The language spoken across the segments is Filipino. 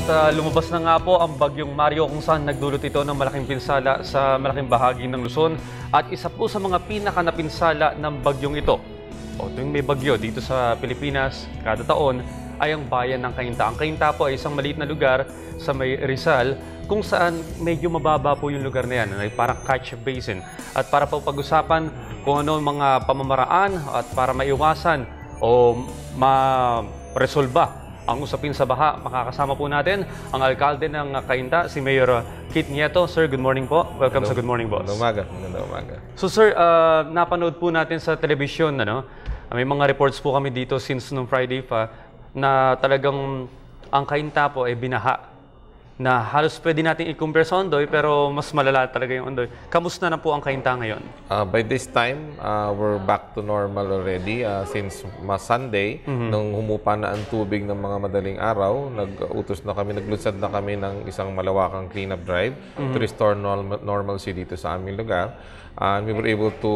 Lumabas na nga po ang bagyong Mario kung saan nagdulot ito ng malaking pinsala sa malaking bahagi ng Luzon at isa po sa mga pinakanapinsala ng bagyong ito. O tuwing may bagyo dito sa Pilipinas, kada taon ay ang bayan ng Cainta. Ang Cainta po ay isang maliit na lugar sa may Rizal kung saan medyo mababa po yung lugar na yan, ay parang catch basin. At para po pag-usapan kung ano ang mga pamamaraan at para maiwasan o ma-resolba ang usapin sa baha, makakasama po natin ang alkalde ng Cainta, si Mayor Kit Nieto. Sir, good morning po. Welcome sa Good Morning, Boss. Magandang umaga. So sir, napanood po natin sa telebisyon, may mga reports po kami dito since nung Friday pa, na talagang ang Cainta po ay binaha. Na halos pwede natin i-compare sa Ondoy, pero mas malala talaga yung Ondoy. Kamusta na po ang Cainta ngayon? By this time, we're back to normal already. Since Sunday, nung humupa na ang tubig ng mga madaling araw, naglunsad na kami ng isang malawakang cleanup drive to restore normalcy dito sa aming lugar. And we were able to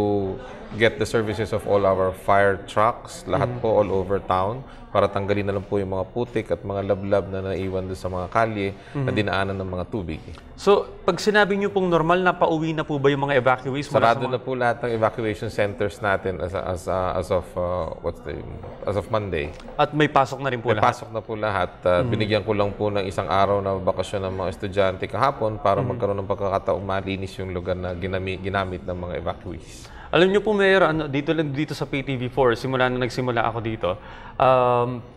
get the services of all our fire trucks, lahat po all over town, para tanggalin na lang po yung mga putik at mga lablab na naiwan doon sa mga kalye na dinaanan ng mga tubig. So, pag sinabi niyo pong normal na pauwi na po ba yung mga evacuees? Sarado na po lahat ng evacuation centers natin as of Monday. At may pasok na rin po lahat? May pasok na po lahat. Binigyan ko lang po ng isang araw na bakasyon ng mga estudyante kahapon para magkaroon ng pagkakataong malinis yung lugar na ginamit ng mga evacuees. Alam niyo po, Mayor, dito sa PTV4, simula na nagsimula ako dito,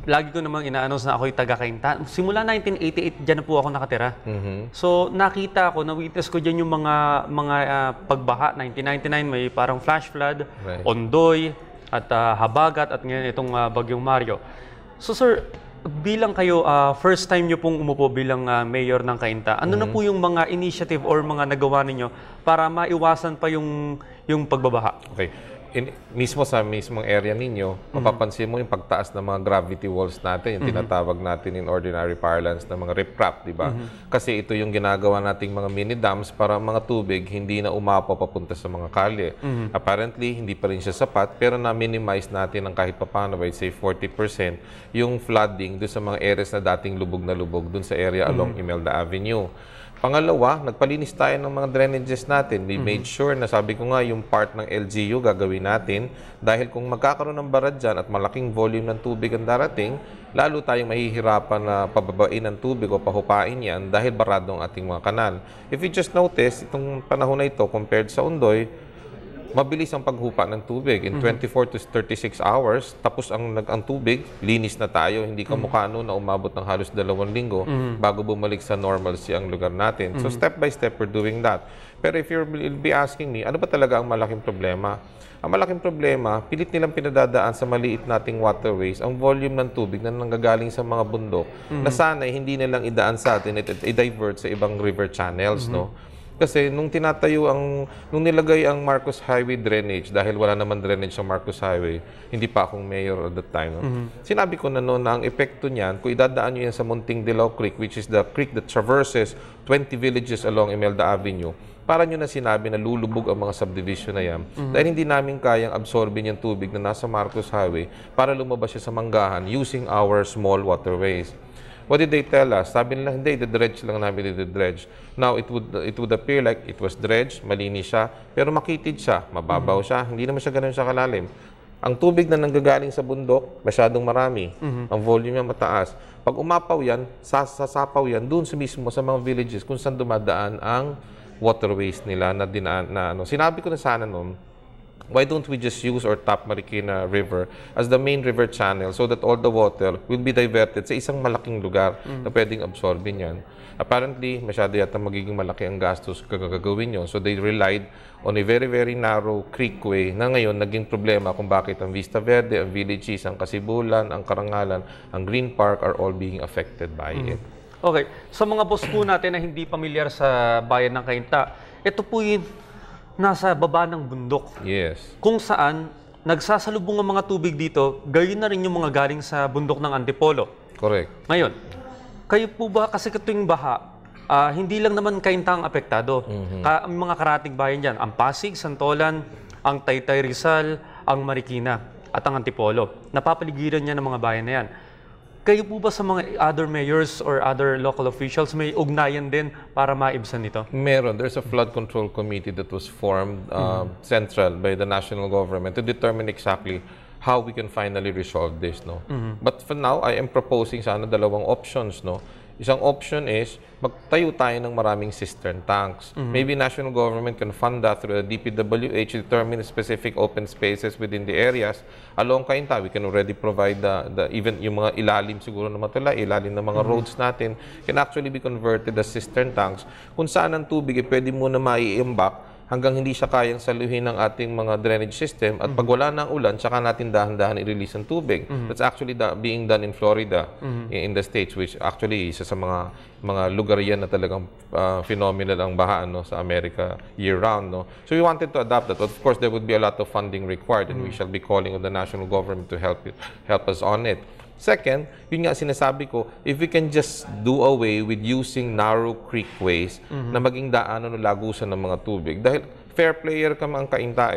lagi ko namang ina-announce na ako'y taga-Cainta. Simula 1988, dyan na po ako nakatira. So, nakita ko, na-witness ko dyan yung mga pagbaha. 1999, may parang flash flood, right. Ondoy, at Habagat, at ngayon itong bagyong Mario. So, sir, bilang kayo, first time nyo pong umupo bilang mayor ng Cainta, ano na po yung mga initiative or mga nagawa ninyo para maiwasan pa yung pagbabaha? Okay. Mismo sa mismong area ninyo, mapapansin mo yung pagtaas ng mga gravity walls natin, yung tinatawag natin in ordinary parlance na mga riprap, di ba? Kasi ito yung ginagawa nating mga mini dams para mga tubig hindi na umapaw papunta sa mga kalye. Apparently, hindi pa rin siya sapat, pero na-minimize natin ng kahit papano, by say 40%, yung flooding doon sa mga areas na dating lubog na lubog doon sa area along Imelda Avenue. Pangalawa, nagpalinis tayo ng mga drainages natin. We made sure na, sabi ko nga, yung part ng LGU gagawin natin dahil kung magkakaroon ng bara dyan at malaking volume ng tubig ang darating, lalo tayong mahihirapan na pababain ng tubig o pahupain yan dahil barado ang ating mga kanal. If you just notice, itong panahon na ito compared sa Ondoy, mabilis ang paghupa ng tubig. In 24 to 36 hours, tapos ang tubig, linis na tayo. Hindi kamukha noon na umabot ng halos 2 linggo bago bumalik sa normalcy ang lugar natin. So step by step, we're doing that. Pero if you'll be asking me, ano ba talaga ang malaking problema? Ang malaking problema, pilit nilang pinadadaan sa maliit nating waterways ang volume ng tubig na nanggagaling sa mga bundok na sana hindi nilang idaan sa atin, i-divert sa ibang river channels, no? Kasi nung nilagay ang Marcos Highway drainage, dahil wala naman drainage sa Marcos Highway, hindi pa akong mayor at that time, no? Sinabi ko na noon na ang epekto niyan, kung idadaan nyo yan sa Munting Dilaw Creek, which is the creek that traverses 20 villages along Imelda Avenue, para nyo na sinabi na lulubog ang mga subdivision na yan. Dahil hindi namin kayang absorbin yung tubig na nasa Marcos Highway para lumabas siya sa Manggahan using our small waterways. What did they tell us? Sabi nila, hindi, dredge lang namin, dredge. Now, it would appear like it was dredge, malinis siya, pero makitid siya, mababaw siya, hindi naman siya ganun siya kalalim. Ang tubig na nanggagaling sa bundok, masyadong marami. Ang volume niya mataas. Pag umapaw yan, sasapaw yan, doon mismo sa mga villages kung saan dumadaan ang waterways nila na dinaan na ano. Sinabi ko na sana noon, why don't we just use or tap Marikina River as the main river channel so that all the water will be diverted sa isang malaking lugar na pwedeng absorbin yan. Apparently, masyado yata magiging malaki ang gastos gagawin nyo. So they relied on a very, very narrow creekway na ngayon naging problema kung bakit ang Vista Verde, ang Villages, ang Kasibulan, ang Karangalan, ang Green Park are all being affected by it. Okay. Sa mga boss po natin na hindi pamilyar sa bayan ng Cainta, ito po yung nasa baba ng bundok. Yes. Kung saan nagsasalubong ang mga tubig dito, gayon na rin yung mga galing sa bundok ng Antipolo. Correct. Ngayon, kayo po ba, kasi tuwing baha, hindi lang naman Cainta ang apektado. Ang mga karating bayan dyan, ang Pasig, Santolan, ang Taytay Rizal, ang Marikina, at ang Antipolo. Napapaligiran niya ng mga bayan na yan. Kayo po ba sa mga other mayors or other local officials may ugnayan din para maibsan ito? Meron. There's a flood control committee that was formed central by the national government to determine exactly how we can finally resolve this, no. But for now, I am proposing sana dalawang options, no. Isang option is magtayo tayo ng maraming cistern tanks. Maybe national government can fund that through the DPWH, determine specific open spaces within the areas. Along Cainta, we can already provide even yung mga ilalim siguro na matulay, ilalim ng mga roads natin can actually be converted as cistern tanks. Kung saan ang tubig pwede muna maiimbak hanggang hindi siya kayang saluhin ng ating mga drainage system at pag wala ng ulan, saka natin dahan-dahan i-release ang tubig. That's actually being done in Florida, in the States, which actually isa sa mga lugar yan na talagang phenomenal ang baha, no, sa America year-round. No? So we wanted to adapt that. Of course, there would be a lot of funding required and we shall be calling on the national government to help us on it. Second, yun nga sinasabi ko, if we can just do away with using narrow creekways na maging daanan o lagusan ng mga tubig. Dahil fair player kami ang Cainta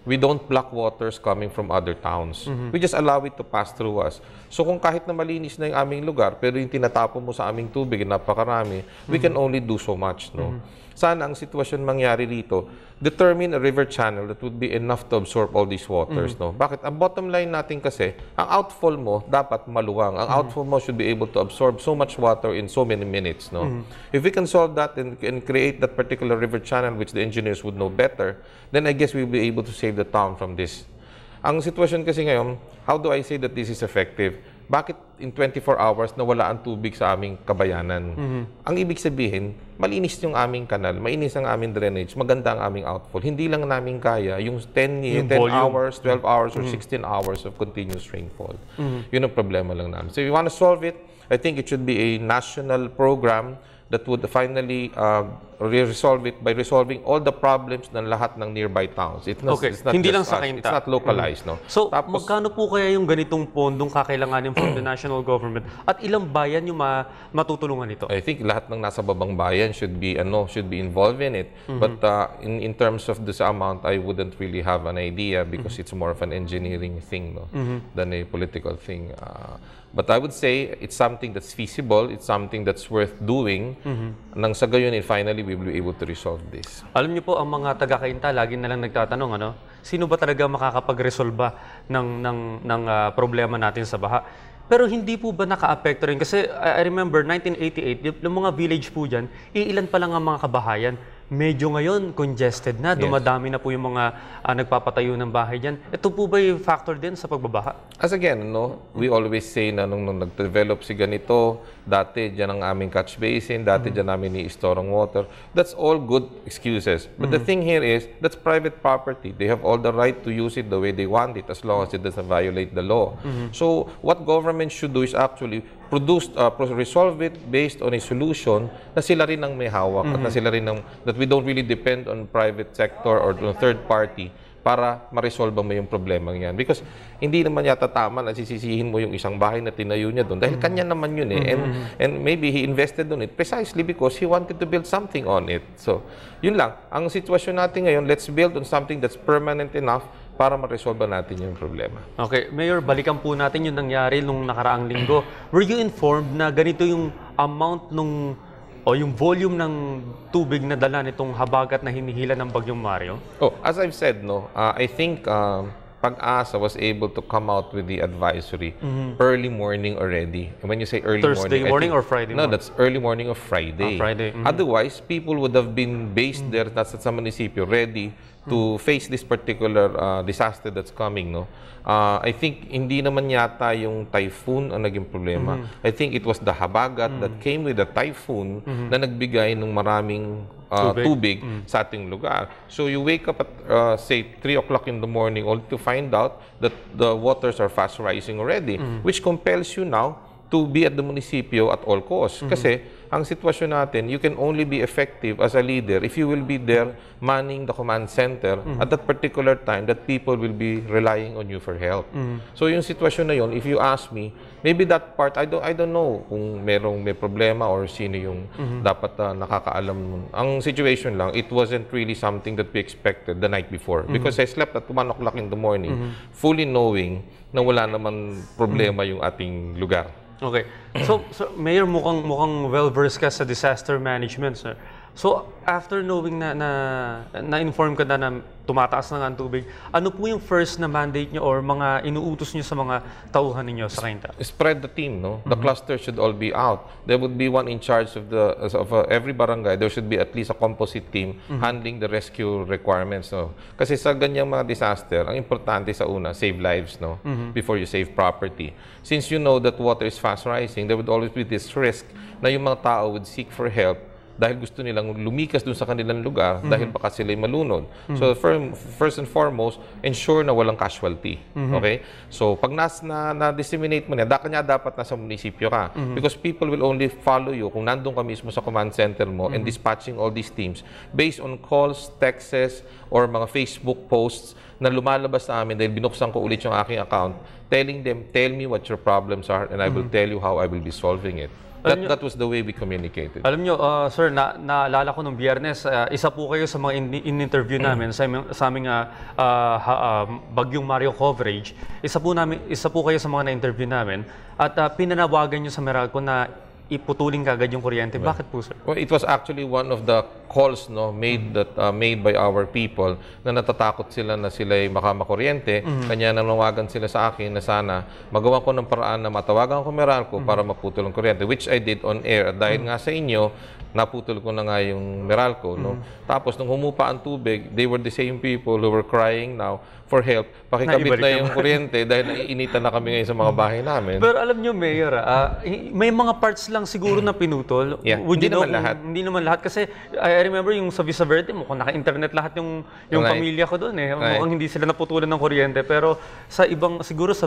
we don't block waters coming from other towns. We just allow it to pass through us. So kung kahit na malinis na yung aming lugar, pero yung tinatapon mo sa aming tubig, napakarami, we can only do so much. No? Sana ang sitwasyon mangyari dito, determine a river channel that would be enough to absorb all these waters. No? Bakit? Ang bottom line natin kasi, ang outfall mo dapat maluwang. Ang outfall mo should be able to absorb so much water in so many minutes. No? If we can solve that and create that particular river channel, which the engineers would know better, then I guess we'll be able to save the town from this. Ang sitwasyon kasi ngayon, how do I say that this is effective? Bakit in 24 hours nawala ang tubig sa aming kabayanan? Ang ibig sabihin, malinis yung aming kanal, mainis ang aming drainage, maganda ang aming outfall. Hindi lang namin kaya yung 10 hours, 12 hours, or 16 hours of continuous rainfall. Yun ang problema lang namin. So if you want to solve it, I think it should be a national program that would finally resolve it by resolving all the problems ng lahat ng nearby towns. It's not, Okay, it's not hindi just lang sa us. Cainta. It's not localized. No? So, Tapos, magkano po kaya yung ganitong pondong kakailanganin from the national government? At ilang bayan yung matutulungan ito? I think lahat ng nasa babang bayan should be involved in it. But in terms of this amount, I wouldn't really have an idea because it's more of an engineering thing, no, than a political thing. But I would say it's something that's feasible, it's something that's worth doing. Nang sa gayon, finally, we will be able to resolve this. Alam niyo po, ang mga taga-Cainta, lagi na lang nagtatanong, sino ba talaga makakapag-resolba ng problema natin sa baha? Pero hindi po ba naka-apekto rin? Kasi I remember, 1988, yung mga village po dyan, iilan pa lang ang mga kabahayan. Medyo ngayon, congested na. Dumadami na po yung mga nagpapatayo ng bahay dyan. Ito po ba yung factor din sa pagbabaha? As again, no, we always say na nung nag-develop si ganito, dati dyan ang aming catch basin, dati dyan namin i-store ang water. That's all good excuses. But the thing here is, that's private property. They have all the right to use it the way they want it as long as it doesn't violate the law. So, what government should do is actually resolve it based on a solution na sila rin ang may hawak at na sila rin that we don't really depend on private sector or on third party para ma-resolve mo yung problema yan. Because hindi naman yata tama na sisisihin mo yung isang bahay na tinayo niya doon dahil kanya naman yun And maybe he invested on it precisely because he wanted to build something on it. So, yun lang. Ang sitwasyon natin ngayon, let's build on something that's permanent enough para ma-resolve natin yung problema. Okay, Mayor, balikan po natin yung nangyari nung nakaraang linggo. Were you informed na ganito yung amount o yung volume ng tubig na dala nitong habagat na hinihila ng Bagyong Mario? Oh, as I've said, no, I think Pag-asa was able to come out with the advisory early morning already. And when you say early Thursday morning I think, or Friday no, morning? that's early morning of Friday. Friday. Otherwise, people would have been based there, that's at sa munisipyo, ready to face this particular disaster that's coming. No, I think hindi naman yata yung typhoon ang naging problema. I think it was the habagat that came with the typhoon na nagbigay ng maraming tubig sa ating lugar. So you wake up at say 3 o'clock in the morning only to find out that the waters are fast rising already, which compels you now to be at the munisipyo at all costs. Kasi ang sitwasyon natin, you can only be effective as a leader if you will be there manning the command center at that particular time that people will be relying on you for help. So yung sitwasyon na yun, if you ask me, maybe that part, I don't know kung may problema or sino yung dapat nakakaalam nun. Ang situation lang, it wasn't really something that we expected the night before. Because I slept at 1 o'clock in the morning, fully knowing na wala naman problema yung ating lugar. Okay. So Mayor, mukhang well-versed ka sa disaster management, sir. So, after knowing na-inform ka na tumataas na nga ang tubig, ano po yung first na mandate nyo or mga inuutos nyo sa mga tauhan ninyo sa Cainta? Spread the team, no? The cluster should all be out. There would be one in charge of every barangay. There should be at least a composite team handling the rescue requirements, no? Kasi sa ganyang mga disaster, ang importante sa una, save lives, no? Before you save property. Since you know that water is fast rising, there would always be this risk na yung mga tao would seek for help dahil gusto nilang lumikas dun sa kanilang lugar dahil baka sila'y malunod. So first and foremost, ensure na walang casualty. Okay? So pag na-disseminate mo na, dapat nasa munisipyo ka. Because people will only follow you kung nandun ka mismo sa command center mo and dispatching all these teams based on calls, texts, or mga Facebook posts na lumalabas sa amin dahil binuksan ko ulit yung aking account, telling them, tell me what your problems are and I will tell you how I will be solving it. That was the way we communicated. Alam nyo, sir, naalala ko nung Biyernes, isa po kayo sa mga in-interview namin sa aming Bagyong Mario coverage. Isa po kayo sa mga na-interview namin at pinanawagan nyo sa Meralco na iputulin kagad yung kuryente. Bakit po, sir? Well, it was actually one of the calls made by our people na natatakot sila na sila'y makamakuryente. Kanya nanawagan sila sa akin na sana magawa ko ng paraan na matawagan ko Meralco para maputol ang kuryente, which I did on air. Dahil nga sa inyo, naputol ko na nga yung Meralco. No? Tapos nung humupa ang tubig, they were the same people who were crying now for help. Pakikabit na yung kuryente dahil naiinitan na kami ngayon sa mga bahay namin. Pero alam nyo, Mayor, may mga parts lang siguro na pinutol. Yeah. Hindi naman lahat. Hindi naman lahat. Kasi I remember yung sa Vista Verde mo, kung naka-internet lahat yung pamilya ko doon. Mukhang hindi sila naputulan ng kuryente. Pero sa ibang, siguro sa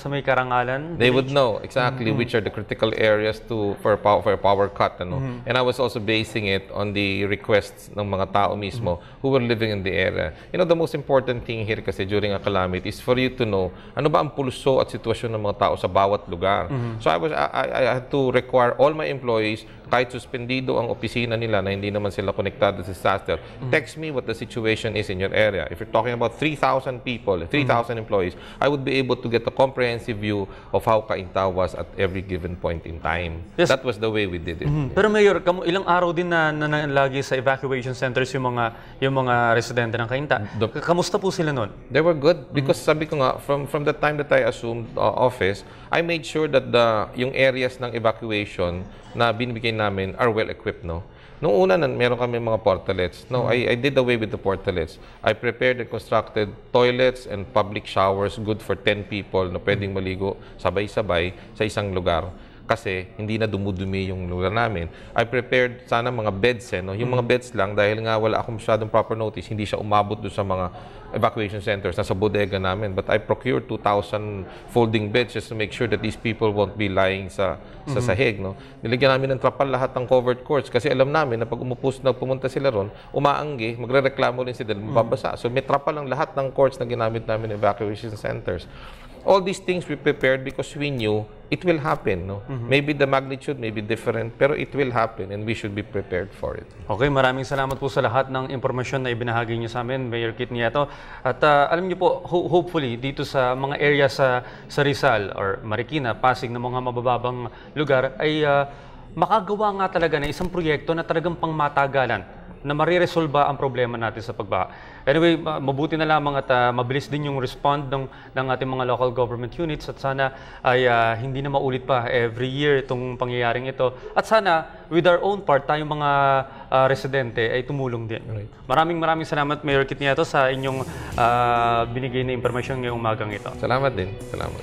may Karangalan. They would know exactly which are the critical areas for power cut. Ano? And I was also basing it on the requests ng mga tao mismo who were living in the area. You know, the most important thing here kasi during a calamity is for you to know ano ba ang pulso at sitwasyon ng mga tao sa bawat lugar. So I had to require all my employees, kahit suspendido ang opisina nila na hindi naman sila konektado sa disaster, text me what the situation is in your area. If you're talking about 3,000 people, 3,000 employees, I would be able to get a comprehensive view of how Cainta was at every given point in time. Yes. That was the way we did it. Pero Mayor, ilang araw din na lagi sa evacuation centers yung mga residente ng Cainta. Kamusta po sila noon? They were good because sabi ko nga, from the time that I assumed office, I made sure that yung areas ng evacuation na binibigay namin are well equipped, no? Noong una, meron kami mga portalets. No, I did away with the portalets. I prepared and constructed toilets and public showers good for 10 people na pwedeng maligo sabay-sabay sa isang lugar. Kasi hindi na dumudumi yung lugar namin. I prepared sana mga beds, no? Yung mga beds lang, dahil nga wala akong masyadong proper notice, hindi siya umabot doon sa mga evacuation centers, nasa bodega namin. But I procured 2,000 folding beds just to make sure that these people won't be lying sa sahig, no? Nilagyan namin ng trapal lahat ng covered courts kasi alam namin na pag pumunta sila ron, umaanggi, magrereklamo rin sila, mababasa. So may trapal lang lahat ng courts na ginamit namin in evacuation centers. All these things we prepared because we knew it will happen. No? Maybe the magnitude may be different, pero it will happen and we should be prepared for it. Okay, maraming salamat po sa lahat ng impormasyon na ibinahagi niyo sa amin, Mayor Kit Nieto. At alam niyo po, hopefully, dito sa mga area sa Rizal or Marikina, Pasig na mga mabababang lugar, ay makagawa nga talaga na isang proyekto na talagang pangmatagalan na mariresolba ang problema natin sa pagbaha. Anyway, mabuti na lamang at mabilis din yung respond ng ating mga local government units at sana ay hindi na maulit pa every year itong pangyayaring ito. At sana, with our own part, tayong mga residente ay tumulong din. Right. Maraming salamat, Mayor Kit Nieto, sa inyong binigay na impormasyon ngayong umagang ito. Salamat din. Salamat.